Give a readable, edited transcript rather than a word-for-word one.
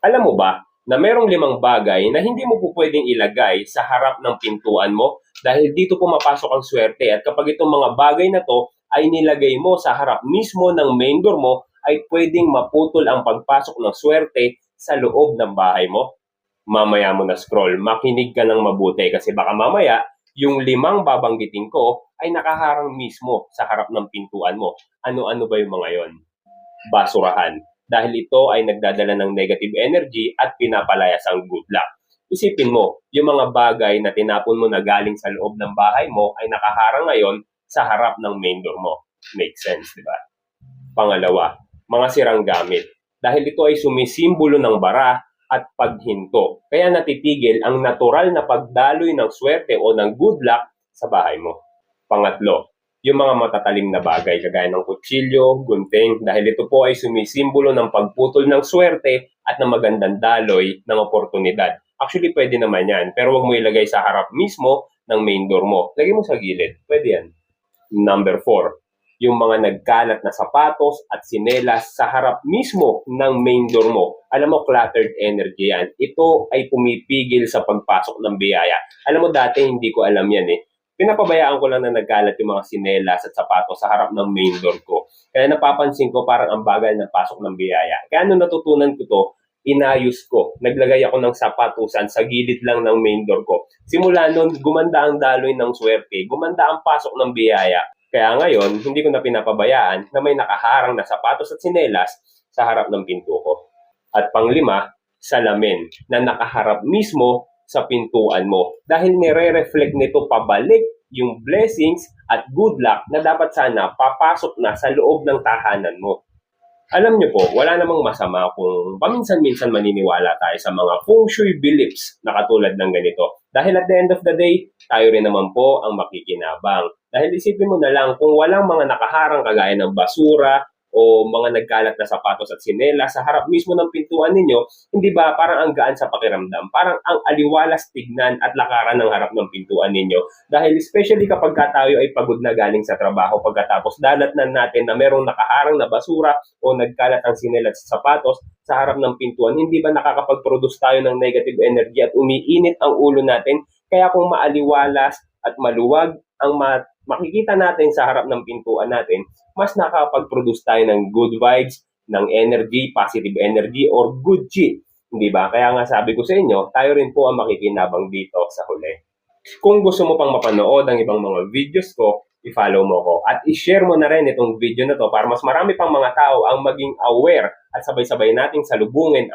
Alam mo ba na merong 5 bagay na hindi mo po pwedeng ilagay sa harap ng pintuan mo dahil dito pumapasok ang swerte at kapag itong mga bagay na to ay nilagay mo sa harap mismo ng main door mo ay pwedeng maputol ang pagpasok ng swerte sa loob ng bahay mo. Mamaya mo na scroll, makinig ka ng mabuti kasi baka mamaya yung 5 babanggitin ko ay nakaharang mismo sa harap ng pintuan mo. Ano-ano ba yung mga yon? Basurahan. Dahil ito ay nagdadala ng negative energy at pinapalayas ang good luck. Isipin mo, yung mga bagay na tinapon mo na galing sa loob ng bahay mo ay nakaharang ngayon sa harap ng main door mo. Make sense, di ba? Pangalawa, mga sirang gamit. Dahil ito ay sumisimbolo ng bara at paghinto. Kaya natitigil ang natural na pagdaloy ng swerte o ng good luck sa bahay mo. Pangatlo, yung mga matatalim na bagay kagaya ng kutsilyo, gunting, dahil ito po ay sumisimbolo ng pagputol ng swerte at ng magandang daloy ng oportunidad. Actually, pwede naman yan, pero wag mo ilagay sa harap mismo ng main door mo. Lagay mo sa gilid, pwede yan. Number 4, yung mga nagkalat na sapatos at sinelas sa harap mismo ng main door mo. Alam mo, cluttered energy yan. Ito ay pumipigil sa pagpasok ng biyaya. Alam mo, dati hindi ko alam yan eh. Pinapabayaan ko lang na nagkalat yung mga sinelas at sapatos sa harap ng main door ko. Kaya napapansin ko parang ang bagal ng pasok ng biyaya. Kaya nung natutunan ko to, inayos ko. Naglagay ako ng sapatusan sa gilid lang ng main door ko. Simula nun, gumanda ang daloy ng swerte, gumanda ang pasok ng biyaya. Kaya ngayon, hindi ko na pinapabayaan na may nakaharang na sapatos at sinelas sa harap ng pinto ko. At panglima, salamin na nakaharap mismo sa pintuan mo. Dahil nire-reflect nito pabalik yung blessings at good luck na dapat sana papasok na sa loob ng tahanan mo. Alam niyo po, wala namang masama kung paminsan-minsan maniniwala tayo sa mga feng shui beliefs na katulad ng ganito. Dahil at the end of the day, tayo rin naman po ang makikinabang. Dahil isipin mo na lang, kung walang mga nakaharang kagaya ng basura o mga nagkalat na sapatos at sinelas sa harap mismo ng pintuan ninyo, hindi ba parang ang gaan sa pakiramdam? Parang ang aliwalas tignan at lakaran ng harap ng pintuan ninyo. Dahil especially kapag tayo ay pagod na galing sa trabaho pagkatapos dalatnan natin na merong nakaharang na basura o nagkalat ang sinelas sa sapatos sa harap ng pintuan, hindi ba nakakapag-produce tayo ng negative energy at umiinit ang ulo natin? Kaya kung maaliwalas at maluwag ang makikita natin sa harap ng pintuan natin, mas nakakapag-produce tayo ng good vibes, ng energy, positive energy, or good chi. Hindi ba? Kaya nga sabi ko sa inyo, tayo rin po ang makikinabang dito sa huli. Kung gusto mo pang mapanood ang ibang mga videos ko, i-follow mo ko. At i-share mo na rin itong video na to para mas marami pang mga tao ang maging aware at sabay-sabay nating salubungin